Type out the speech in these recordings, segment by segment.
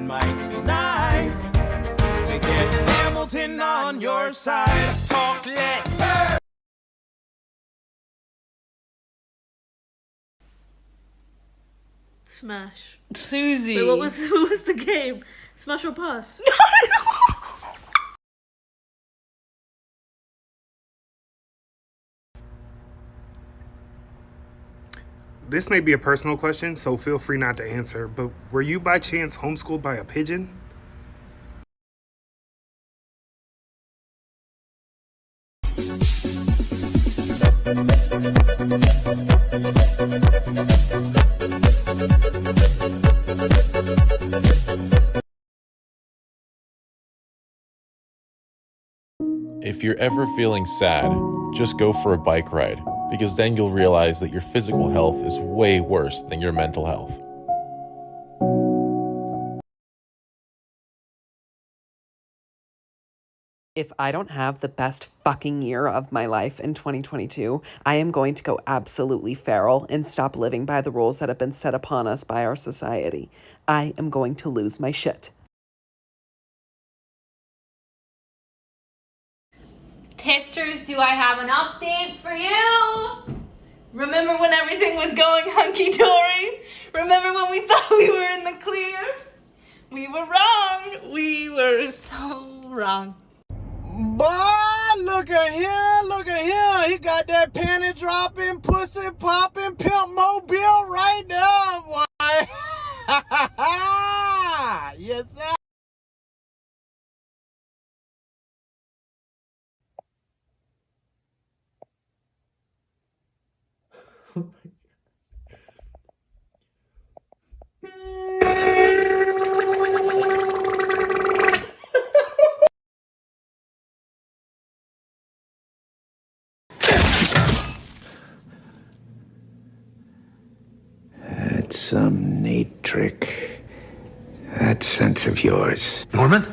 might be nice to get Hamilton on your side. Talk less. Smash. Susie. Wait, what was the game? Smash or pass? This may be a personal question, so feel free not to answer, but were you by chance homeschooled by a pigeon? If you're ever feeling sad, just go for a bike ride, because then you'll realize that your physical health is way worse than your mental health. If I don't have the best fucking year of my life in 2022, I am going to go absolutely feral and stop living by the rules that have been set upon us by our society. I am going to lose my shit. Pisters, do I have an update for you? Remember when everything was going hunky-dory? Remember when we thought we were in the clear? We were wrong. We were so wrong. Boy, look at here. He got that panty dropping, pussy popping, pimp mobile right there, boy. Yes, sir. That's some neat trick. That sense of yours. Norman?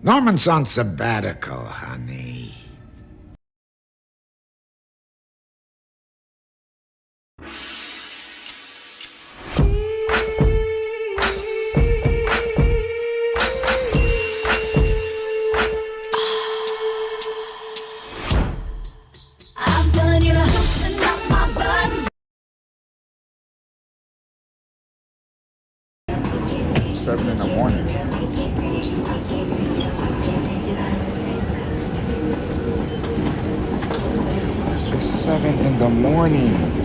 Norman's on sabbatical, honey. I'm telling you to loosen up my buttons. 7 in the morning. It's 7 in the morning.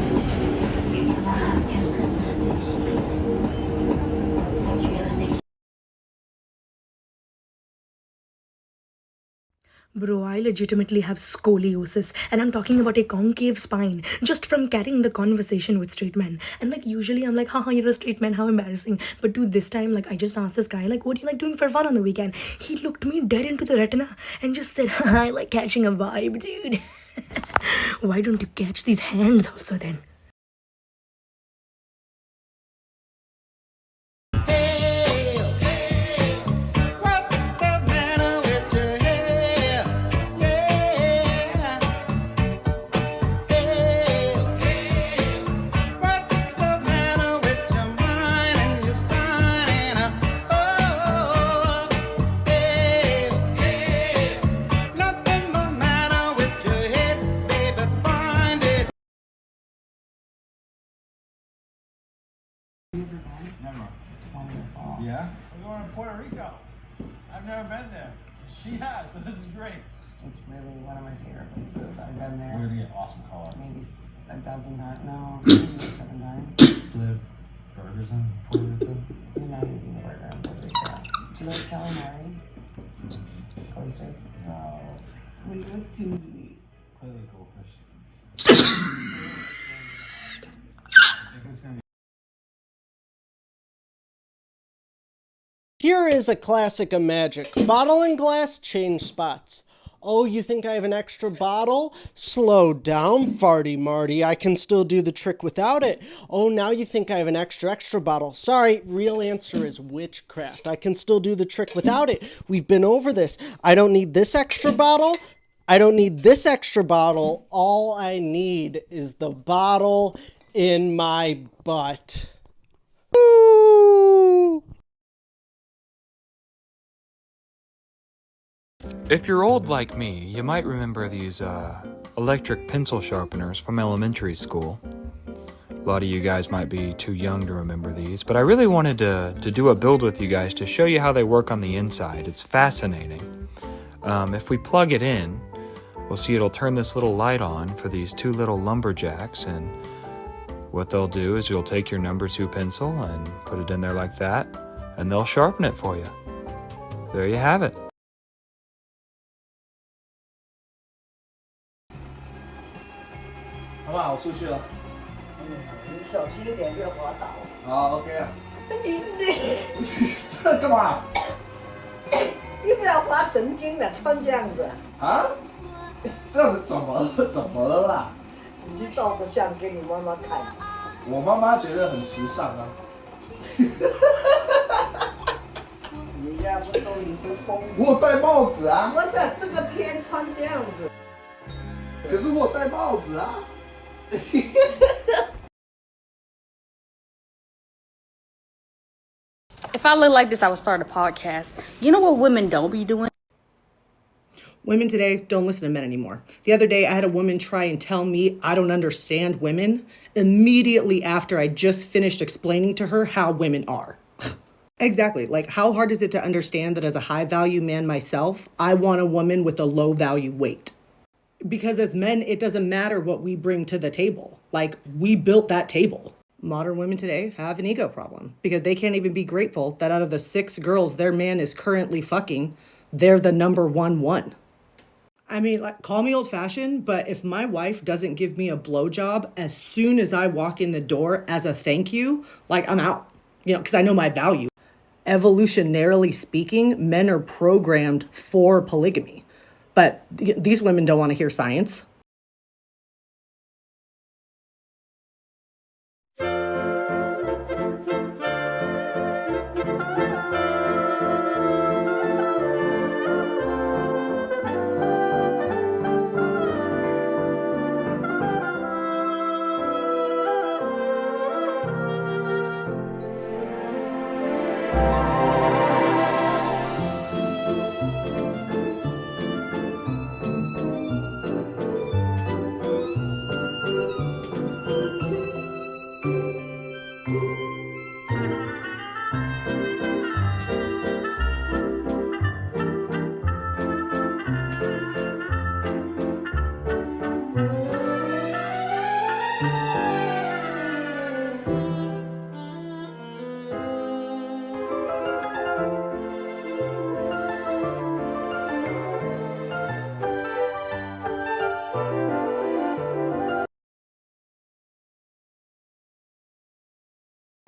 Bro, I legitimately have scoliosis, and I'm talking about a concave spine just from carrying the conversation with straight men. And like usually I'm like, haha, you're a straight man, how embarrassing. But dude, this time, like, I just asked this guy, like, what do you like doing for fun on the weekend? He looked me dead into the retina and just said, haha, I like catching a vibe, dude. Why don't you catch these hands also then? Never. It's wonderful. Yeah? We're going to Puerto Rico. I've never been there. She has, so this is great. It's really one of my favorite places. I've been there We're going to get awesome color. maybe a dozen times. No, maybe 7 times. Live burgers in Puerto Rico. You're not eating the burger in Puerto Rico. Do you like calamari? Oysters? No. What do you like to eat? Clearly goldfish. I think it's going to be. Here is a classic of magic. Bottle and glass, change spots. Oh, you think I have an extra bottle? Slow down, Farty Marty. I can still do the trick without it. Oh, now you think I have an extra bottle. Sorry, real answer is witchcraft. I can still do the trick without it. We've been over this. I don't need this extra bottle. I don't need this extra bottle. All I need is the bottle in my butt. Woo! If you're old like me, you might remember these electric pencil sharpeners from elementary school. A lot of you guys might be too young to remember these, but I really wanted to do a build with you guys to show you how they work on the inside. It's fascinating. If we plug it in, we'll see it'll turn this little light on for these two little lumberjacks, and what they'll do is you'll take your number 2 pencil and put it in there like that, and they'll sharpen it for you. There you have it. 好不好？我出去了。你小心一点，别滑倒。好 ，OK 啊。你这干嘛？你不要滑神经了，穿这样子。啊？这样子怎么了？怎么了啦？你去照个相给你妈妈看。我妈妈觉得很时尚啊。人家不说你是疯子。我有戴帽子啊。不是这个天穿这样子。可是我有戴帽子啊。If I look like this, I would start a podcast. You know what women don't be doing? Women today don't listen to men anymore. The other day, I had a woman try and tell me I don't understand women immediately after I just finished explaining to her how women are. Exactly. Like, how hard is it to understand that as a high value man myself, I want a woman with a low value weight? Because as men, it doesn't matter what we bring to the table. Like, we built that table. Modern women today have an ego problem because they can't even be grateful that out of the 6 girls their man is currently fucking, they're the number one. I mean, like, call me old-fashioned, but if my wife doesn't give me a blowjob as soon as I walk in the door as a thank you, like, I'm out, you know, because I know my value. Evolutionarily speaking, men are programmed for polygamy. But these women don't want to hear science.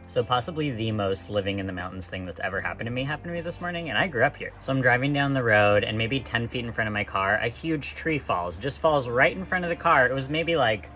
So possibly the most living in the mountains thing that's ever happened to me this morning, and I grew up here. So I'm driving down the road, and maybe 10 feet in front of my car, a huge tree just falls right in front of the car. It was maybe like,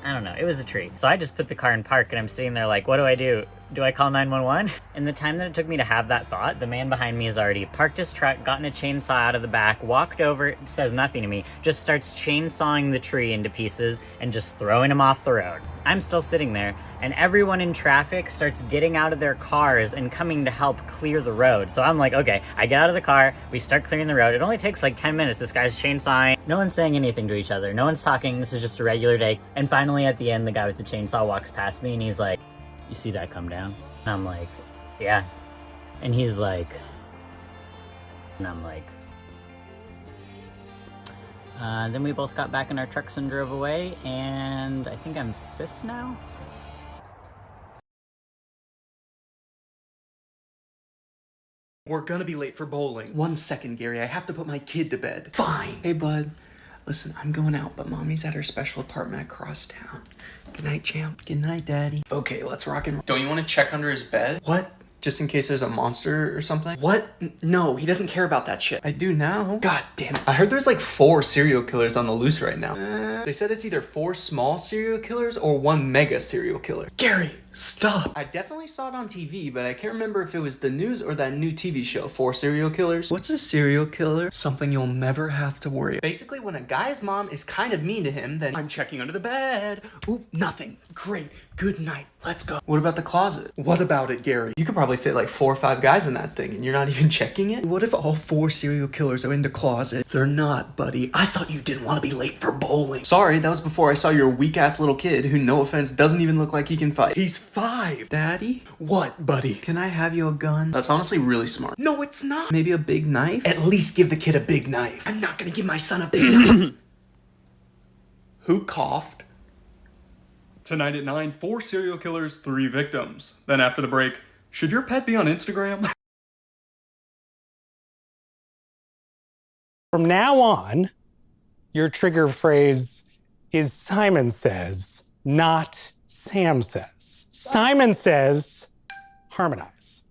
I don't know, it was a tree. So I just put the car in park, and I'm sitting there like, what do I do? Do I call 911? In the time that it took me to have that thought, the man behind me has already parked his truck, gotten a chainsaw out of the back, walked over, says nothing to me, just starts chainsawing the tree into pieces and just throwing him off the road. I'm still sitting there, and everyone in traffic starts getting out of their cars and coming to help clear the road. So I'm like, okay, I get out of the car, we start clearing the road. It only takes like 10 minutes. This guy's chainsawing. No one's saying anything to each other. No one's talking. This is just a regular day. And finally, at the end, the guy with the chainsaw walks past me, and he's like, you see that come down? And I'm like, yeah. And he's like, and I'm like, then we both got back in our trucks and drove away, and I think I'm cis now? We're gonna be late for bowling. 1 second, Gary. I have to put my kid to bed. Fine. Hey, bud. Listen, I'm going out, but Mommy's at her special apartment across town. Good night, champ. Good night, Daddy. Okay, let's rock and roll. Don't you want to check under his bed? What? Just in case there's a monster or something? What? No, he doesn't care about that shit. I do now. God damn it. I heard there's like 4 serial killers on the loose right now. They said it's either 4 small serial killers or 1 mega serial killer. Gary, Stop. I definitely saw it on TV, but I can't remember if it was the news or that new TV show, 4 Serial Killers. What's a serial killer? Something you'll never have to worry about. Basically, when a guy's mom is kind of mean to him, then I'm checking under the bed. Ooh, nothing. Great. Good night. Let's go. What about the closet? What about it, Gary? You could probably fit like 4 or 5 guys in that thing, and you're not even checking it? What if all 4 serial killers are in the closet? They're not, buddy. I thought you didn't want to be late for bowling. Sorry, that was before I saw your weak-ass little kid who, no offense, doesn't even look like he can fight. He's 5. Daddy? What, buddy? Can I have you a gun? That's honestly really smart. No, it's not. Maybe a big knife? At least give the kid a big knife. I'm not gonna give my son a big knife. Who coughed? Tonight at 9, 4 serial killers, 3 victims. Then after the break, should your pet be on Instagram? From now on, your trigger phrase is Simon says, not Sam says. Simon says, harmonize.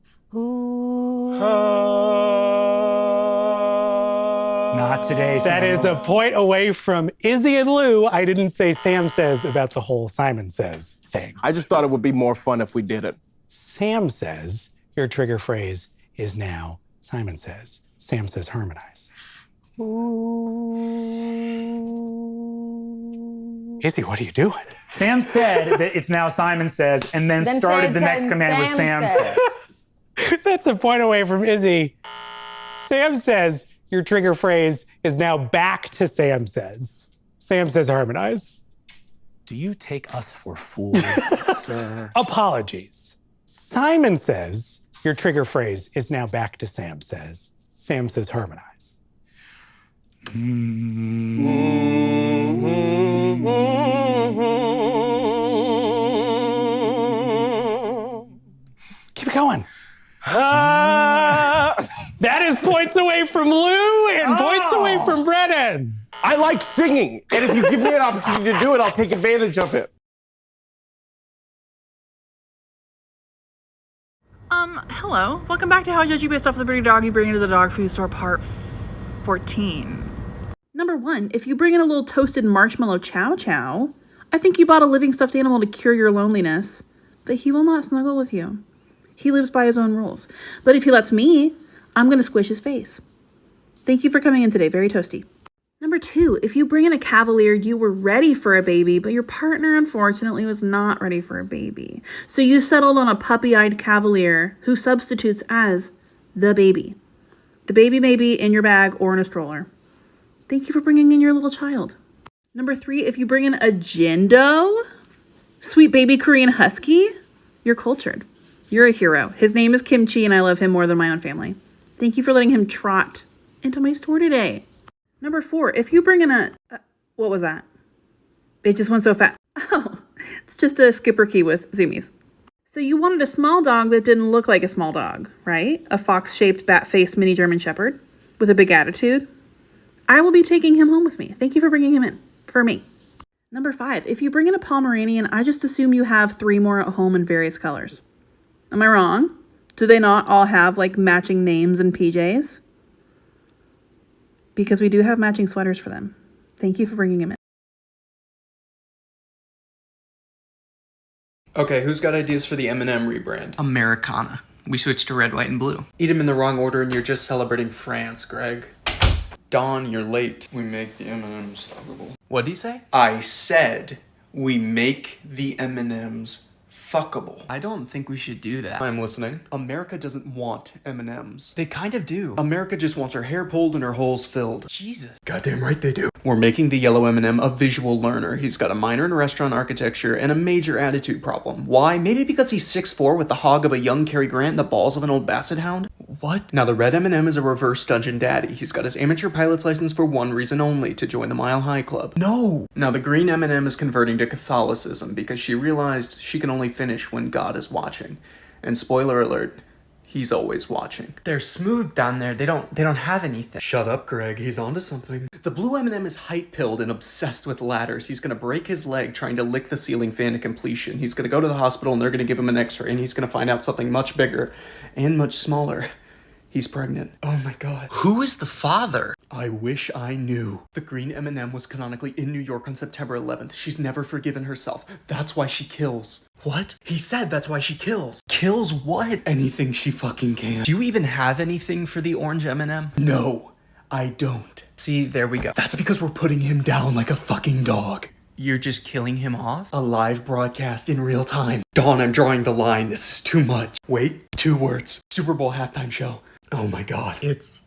Not today, Sam. That is a point away from Izzy and Lou. I didn't say Sam says about the whole Simon says thing. I just thought it would be more fun if we did it. Sam says, your trigger phrase is now Simon says. Sam says harmonize. Izzy, what are you doing? Sam said that it's now Simon says, and then started the next command with Sam says. That's a point away from Izzy. Sam says, your trigger phrase is now back to Sam says. Sam says harmonize. Do you take us for fools, sir? Apologies. Simon says, your trigger phrase is now back to Sam says. Sam says harmonize. Keep it going. That is points away from Lou and points away from Brennan. I like singing, and if you give me an opportunity to do it, I'll take advantage of it. Hello. Welcome back to How I Judge You Based Off the Pretty Dog You Bring Into the Dog Food Store, part 14. Number 1, if you bring in a little toasted marshmallow chow chow, I think you bought a living stuffed animal to cure your loneliness, but he will not snuggle with you. He lives by his own rules. But if he lets me, I'm going to squish his face. Thank you for coming in today. Very toasty. Number 2, if you bring in a cavalier, you were ready for a baby, but your partner, unfortunately, was not ready for a baby. So you settled on a puppy-eyed cavalier who substitutes as the baby. The baby may be in your bag or in a stroller. Thank you for bringing in your little child. Number 3, if you bring in a Jindo, sweet baby Korean husky, you're cultured. You're a hero. His name is Kimchi, and I love him more than my own family. Thank you for letting him trot into my store today. Number 4, if you bring in a... what was that? It just went so fast. Oh, it's just a skipper key with zoomies. So you wanted a small dog that didn't look like a small dog, right? A fox-shaped, bat-faced mini German Shepherd with a big attitude. I will be taking him home with me. Thank you for bringing him in. For me. Number 5, if you bring in a Pomeranian, I just assume you have 3 more at home in various colors. Am I wrong? Do they not all have, like, matching names and PJs? Because we do have matching sweaters for them. Thank you for bringing him in. Okay, who's got ideas for the M&M rebrand? Americana. We switched to red, white, and blue. Eat them in the wrong order and you're just celebrating France, Greg. Dawn, you're late. We make the M&Ms fuckable. What'd he say? I said we make the M&Ms fuckable. I don't think we should do that. I'm listening. America doesn't want M&Ms. They kind of do. America just wants her hair pulled and her holes filled. Jesus. Goddamn right they do. We're making the yellow M&M a visual learner. He's got a minor in restaurant architecture and a major attitude problem. Why? Maybe because he's 6'4" with the hog of a young Cary Grant and the balls of an old basset hound? What? Now the red M&M is a reverse dungeon daddy. He's got his amateur pilot's license for one reason only, to join the Mile High Club. No! Now the green M&M is converting to Catholicism because she realized she can only finish when God is watching. And spoiler alert, he's always watching. They're smooth down there. They don't have anything. Shut up, Greg. He's onto something. The blue M&M is height-pilled and obsessed with ladders. He's gonna break his leg trying to lick the ceiling fan to completion. He's gonna go to the hospital and they're gonna give him an x-ray and he's gonna find out something much bigger and much smaller. He's pregnant. Oh my god. Who is the father? I wish I knew. The green M&M was canonically in New York on September 11th. She's never forgiven herself. That's why she kills. What? He said that's why she kills. Kills what? Anything she fucking can. Do you even have anything for the orange M&M? No, I don't. See, there we go. That's because we're putting him down like a fucking dog. You're just killing him off? A live broadcast in real time. Dawn, I'm drawing the line. This is too much. Wait, 2 words. Super Bowl halftime show. Oh my god. It's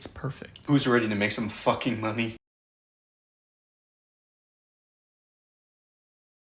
perfect. Who's ready to make some fucking money?